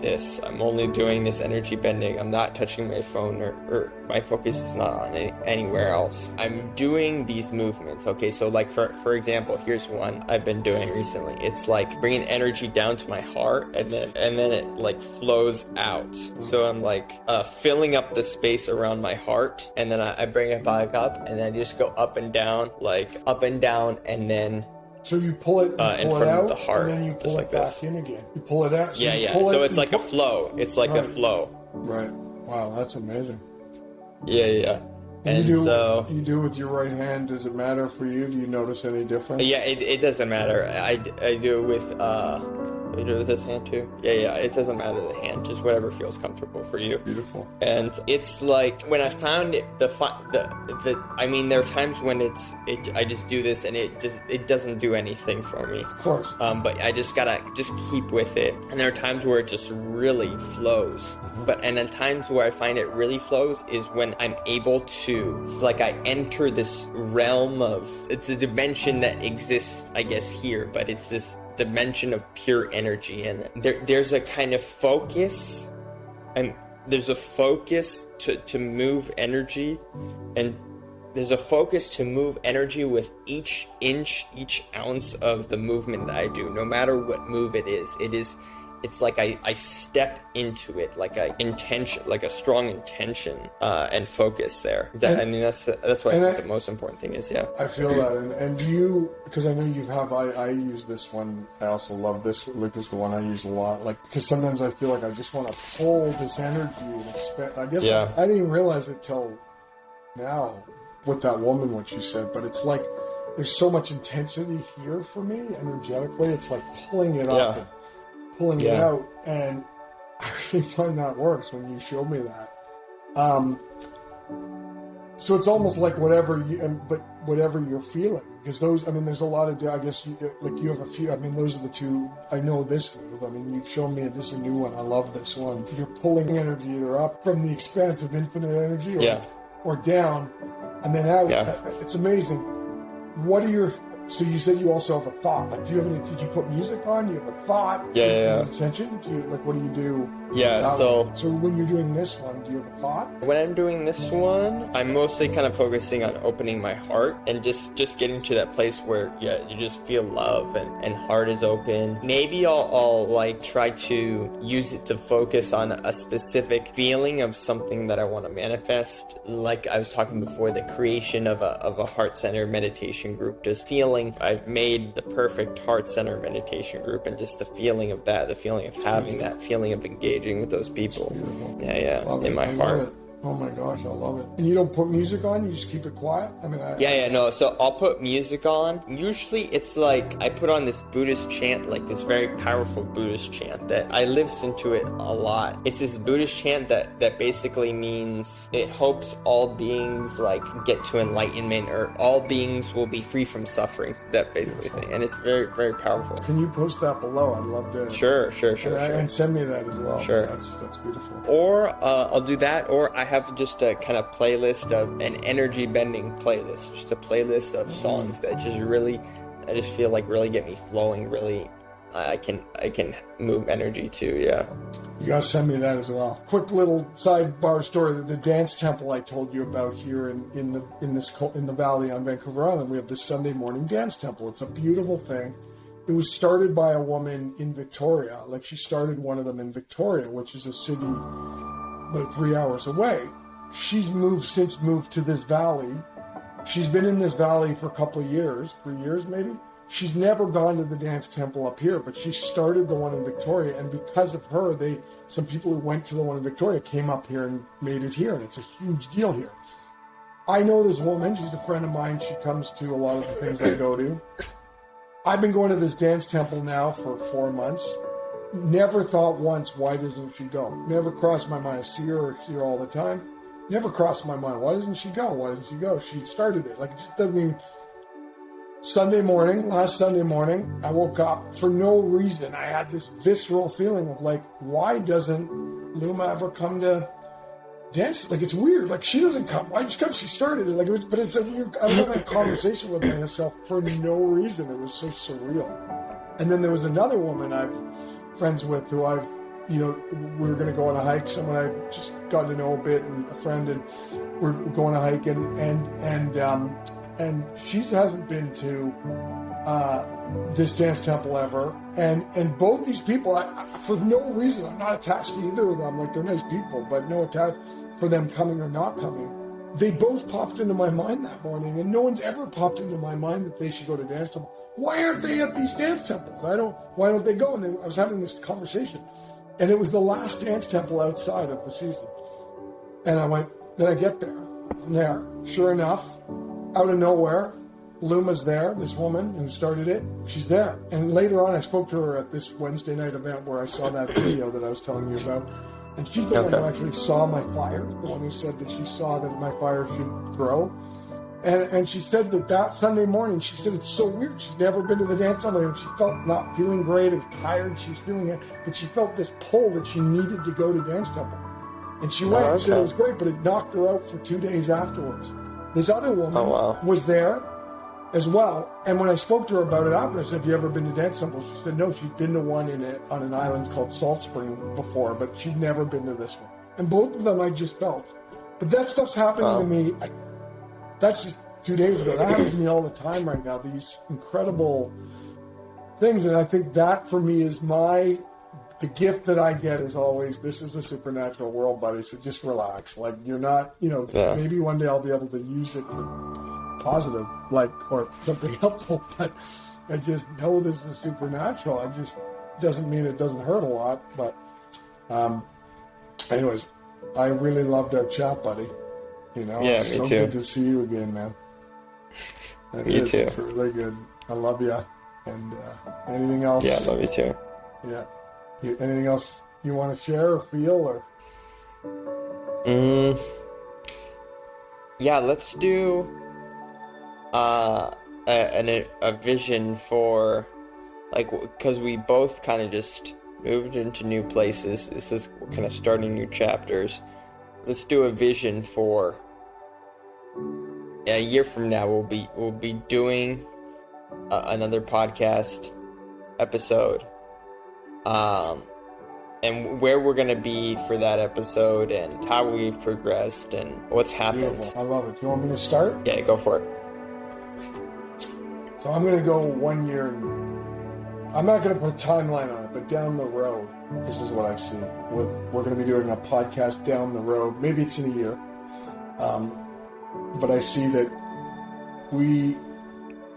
this. I'm only doing this energy bending. I'm not touching my phone, or my focus is not on anywhere else. I'm doing these movements. Okay, so like for example, here's one I've been doing recently. It's like bringing energy down to my heart, and then it like flows out. So I'm like filling up the space around my heart, and then I bring it back up, and then I just go up and down, and then. So you pull it, in front out, of the heart, and then you pull like it back this. in again. You pull it out. So it's like a flow. It's like a flow. Right. Wow, that's amazing. Yeah. And you do it with your right hand. Does it matter for you? Do you notice any difference? Yeah, it doesn't matter. I do it with you do it with this hand too. Yeah. It doesn't matter the hand, just whatever feels comfortable for you. Beautiful. And it's like when I found it, I mean, there are times when I just do this and it doesn't do anything for me. Of course. But I just gotta keep with it. And there are times where it just really flows. And then times where I find it really flows is when I'm able to. It's like I enter this realm of. It's a dimension that exists, I guess, here, but it's this dimension of pure energy, and there's a kind of focus, and there's a focus to move energy, and there's a focus to move energy with each inch, each ounce of the movement that I do, no matter what move it is. it's like I step into it, like a intention, like a strong intention, and focus there. I mean, that's what I think the most important thing is. Yeah, I feel that, and you, because I know you have. I use this one. I also love this. Like, is the one I use a lot. Like, because sometimes I feel like I just want to pull this energy and expand. I guess I didn't even realize it till now with that woman what she said, but it's like there's so much intensity here for me energetically. It's like pulling it up and pulling it out, and I really find that works when you showed me that. So it's almost like whatever you're feeling, because those, I mean, there's a lot of, I guess you have a few, I mean, those are the two, I know this move, I mean, you've shown me this is a new one, I love this one. You're pulling energy either up from the expanse of infinite energy or down, and then out. It's amazing. What are your, so you said you also have a thought, like, do you have any, did you put music on? Do you have a thought? Intention? Do you, like, what do you do? So when you're doing this one, do you have a thought? When I'm doing this one, I'm mostly kind of focusing on opening my heart and just getting to that place where you just feel love and heart is open. Maybe I'll like try to use it to focus on a specific feeling of something that I want to manifest. Like I was talking before, the creation of a heart center meditation group, just feeling I've made the perfect heart center meditation group, and just the feeling of that, the feeling of having that feeling of engaging with those people. Love in it. my heart. Oh my gosh, I love it. And you don't put music on? You just keep it quiet? I mean, no. So I'll put music on. Usually it's like I put on this Buddhist chant, like this very powerful Buddhist chant that I listen to it a lot. It's this Buddhist chant that basically means it hopes all beings like get to enlightenment, or all beings will be free from suffering. That basically thing. And it's very, very powerful. Can you post that below? I'd love to. Sure. And send me that as well. Sure. That's beautiful. Or I'll do that, or I have just a kind of playlist of an energy bending playlist, just a playlist of songs that just really, I just feel like really get me flowing. Really, I can move energy too. Yeah. You gotta send me that as well. Quick little sidebar story: the dance temple I told you about here in the valley on Vancouver Island. We have this Sunday morning dance temple. It's a beautiful thing. It was started by a woman in Victoria. Like, she started one of them in Victoria, which is a city about 3 hours away. She's since moved to this valley. She's been in this valley for a couple of years, 3 years maybe. She's never gone to the dance temple up here, but she started the one in Victoria, and because of her, some people who went to the one in Victoria came up here and made it here, and it's a huge deal here. I know this woman, she's a friend of mine, she comes to a lot of the things I go to. I've been going to this dance temple now for 4 months. Never thought once, why doesn't she go? Never crossed my mind. I see her all the time. Never crossed my mind, why doesn't she go? Why doesn't she go? She started it. Like, it just doesn't even... Last Sunday morning, I woke up for no reason. I had this visceral feeling of like, why doesn't Luma ever come to dance? Like, it's weird. Like, she doesn't come. Why did she come? She started it. Like, it was, but it's a weird... I was having a conversation with myself for no reason. It was so surreal. And then there was another woman I'm friends with who we were going to go on a hike. Someone I just got to know a bit, and a friend, and we're going on a hike, and she hasn't been to this dance temple ever. And both these people, for no reason, I'm not attached to either of them. Like, they're nice people, but no attached for them coming or not coming. They both popped into my mind that morning, and no one's ever popped into my mind that they should go to dance temple. Why aren't they at these dance temples? Why don't they go? And I was having this conversation, and it was the last dance temple outside of the season. And then I get there. I'm there. Sure enough, out of nowhere, Luma's there, this woman who started it. She's there. And later on, I spoke to her at this Wednesday night event where I saw that video that I was telling you about. And she's the one who actually saw my fire, the one who said that she saw that my fire should grow. And she said that Sunday morning, she said it's so weird. She's never been to the dance temple, and she felt not feeling great and tired. She was feeling it, but she felt this pull that she needed to go to dance temple. And she went and said it was great, but it knocked her out for 2 days afterwards. This other woman was there as well. And when I spoke to her about it after, I said, have you ever been to dance temple? She said, no, she'd been to one on an island called Salt Spring before, but she'd never been to this one. And both of them I just felt. But that stuff's happening to me. That's just 2 days ago. That happens to me all the time right now. These incredible things. And I think that for me is my the gift that I get is always, this is a supernatural world, buddy, so just relax. Like, you're not, maybe one day I'll be able to use it for positive, like, or something helpful, but I just know this is supernatural. It just doesn't mean it doesn't hurt a lot, but anyways, I really loved our chat, buddy. Yeah, it's me so too. good to see you again, man. Me too. It's really good. I love you. And anything else? Yeah, I love you too. Yeah. Anything else you want to share or feel, or? Yeah, let's do a vision for, like, because we both kind of just moved into new places. This is kind of starting new chapters. Let's do a vision for a year from now. We'll be doing another podcast episode, and where we're gonna be for that episode, and how we've progressed, and what's happened. Beautiful. I love it. Do you want me to start? Yeah, go for it. So I'm going to go 1 year. I'm not going to put a timeline on it, but down the road, this is what I see. We're going to be doing a podcast down the road. Maybe it's in a year. But I see that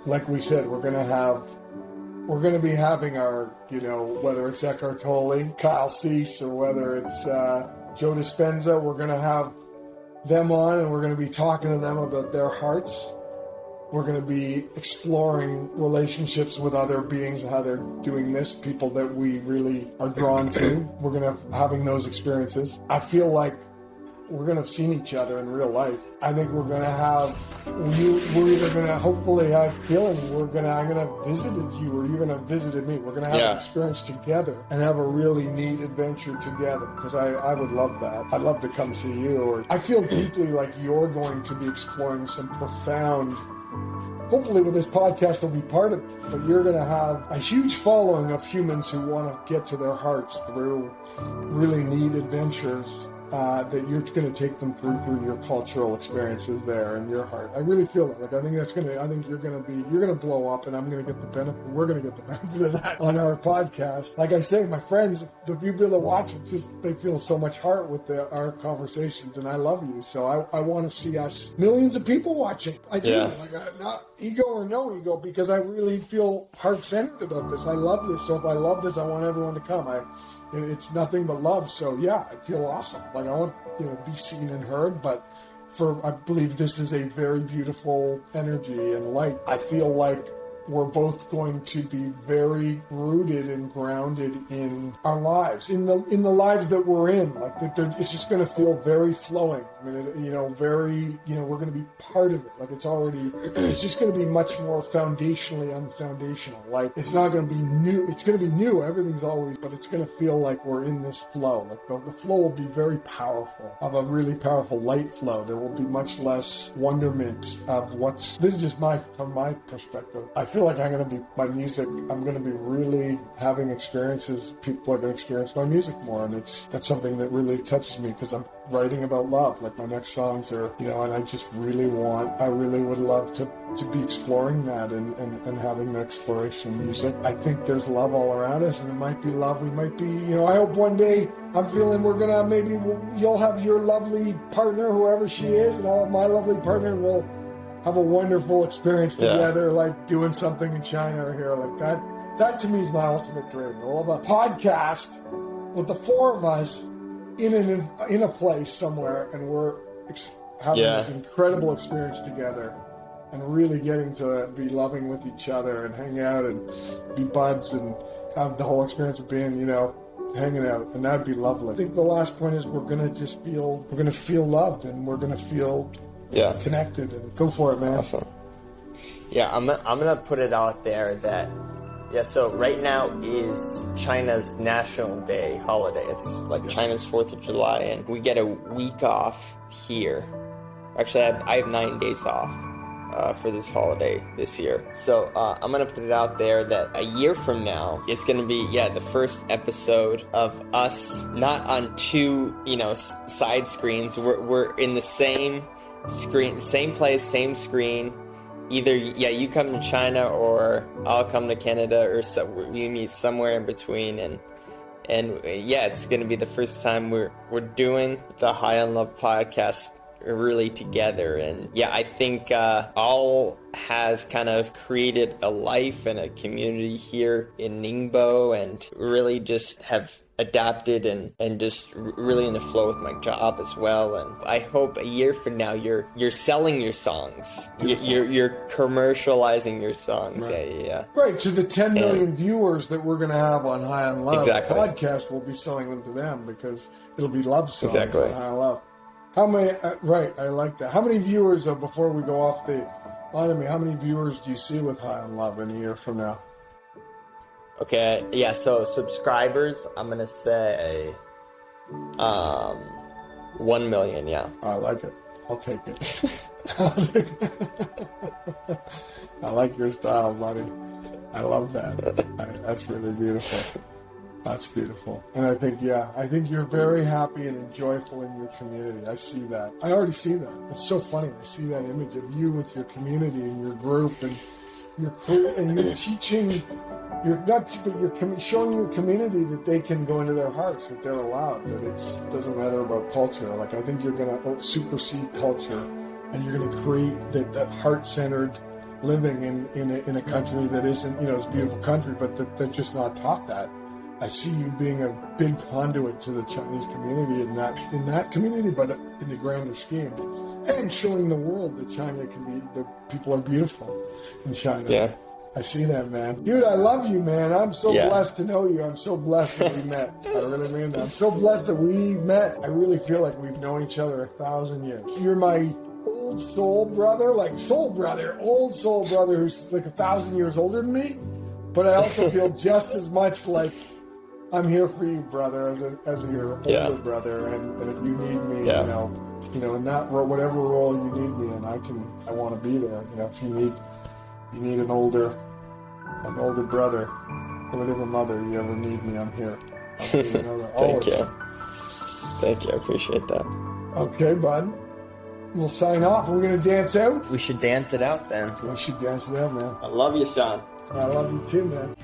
like we said, we're going to be having our, whether it's Eckhart Tolle, Kyle Cease, or whether it's Joe Dispenza, we're going to have them on, and we're going to be talking to them about their hearts. We're going to be exploring relationships with other beings, how they're doing this, people that we really are drawn to. We're going to having those experiences. I feel like we're going to have seen each other in real life. I think we're going to have, we're either going to hopefully have feeling, I'm going to have visited you, or you're going to have visited me. We're going to have an experience together and have a really neat adventure together, because I would love that. I'd love to come see you. Or I feel deeply like you're going to be exploring some profound, hopefully with this podcast will be part of it, but you're going to have a huge following of humans who want to get to their hearts through really neat adventures that you're going to take them through your cultural experiences there in your heart. I really feel it. Like, I think you're going to blow up, and I'm going to get the benefit. We're going to get the benefit of that on our podcast. Like I say, my friends, the people that watch it, they feel so much heart with our conversations, and I love you. So I want to see us, millions of people watching. I do. Yeah. Like, not ego or no ego, because I really feel heart-centered about this. I love this. So if I love this, I want everyone to come. It's nothing but love. So yeah, I feel awesome. Like, I want to be seen and heard, but I believe this is a very beautiful energy and light. I feel like we're both going to be very rooted and grounded in our lives, in the lives that we're in. Like, it's just going to feel very flowing. I mean, we're going to be part of it. Like, it's just going to be much more foundationally unfoundational. Like, it's not going to be new. It's going to be new. Everything's always, but it's going to feel like we're in this flow. Like, the flow will be very powerful, of a really powerful light flow. There will be much less wonderment of this is just from my perspective. I feel like I'm going to be really having experiences. People are going to experience my music more, and that's something that really touches me, because I'm writing about love. Like, my next songs are, and I just really would love to be exploring that and having the exploration of music. I think there's love all around us, and it might be love. We might be, I hope one day I'm feeling we're going to, you'll have your lovely partner, whoever she is, and I'll have my lovely partner, and we'll have a wonderful experience together, like doing something in China or here. Like, that to me is my ultimate dream. We'll have a podcast with the four of us in a place somewhere, and we're having this incredible experience together, and really getting to be loving with each other and hang out and be buds and have the whole experience of being, hanging out, and that'd be lovely. I think the last point is we're going to feel loved, and we're going to feel connected, and go for it, man. Awesome. Yeah, I'm gonna put it out there that so right now is China's National Day holiday. It's like China's 4th of July, and we get a week off here. Actually, I have 9 days off for this holiday this year. So I'm gonna put it out there that a year from now, it's gonna be the first episode of us not on two side screens. We're in the same screen, same place, same screen. Either you come to China, or I'll come to Canada, or we meet somewhere in between, and And yeah, it's going to be the first time we're doing the High on Love podcast really together. And yeah, I think all have kind of created a life and a community here in Ningbo, and really just have adapted and just really in the flow with my job as well. And I hope a year from now you're selling your songs, you're commercializing your songs. Right. Yeah. Right, to the 10 million viewers that we're going to have on High on Love. Exactly. The podcast, we'll be selling them to them because it'll be love songs Exactly. on High on Love. How many, right, I like that. How many viewers, before we go off the line of me, how many viewers do you see with High on Love in a year from now? Okay, yeah, so subscribers, I'm going to say 1 million, yeah. I like it. I'll take it. I like your style, buddy. I love that. That's really beautiful. That's beautiful. And I think you're very happy and joyful in your community. I see that. I already see that. It's so funny. I see that image of you with your community and your group, and you're teaching. You're showing your community that they can go into their hearts, that they're allowed, that it doesn't matter about culture. Like, I think you're going to supersede culture, and you're going to create that heart-centered living in a country that isn't, it's a beautiful country, but they're just not taught that. I see you being a big conduit to the Chinese community in that community, but in the grander scheme, and showing the world that China can be, that people are beautiful in China. Yeah. I see that, man. Dude, I love you, man. I'm so blessed to know you. I'm so blessed that we met. I really mean that. I'm so blessed that we met. I really feel like we've known each other 1,000 years. You're my old soul brother who's like 1,000 years older than me. But I also feel just as much like I'm here for you, brother, as your older brother. And if you need me, in that role, whatever role you need me in, I want to be there. If you need an older brother, or whatever mother you ever need me, I'm here. Thank you. Thank you. I appreciate that. Okay, bud. We'll sign off. We're going to dance out. We should dance it out then. We should dance it out, man. I love you, Sean. I love you too, man.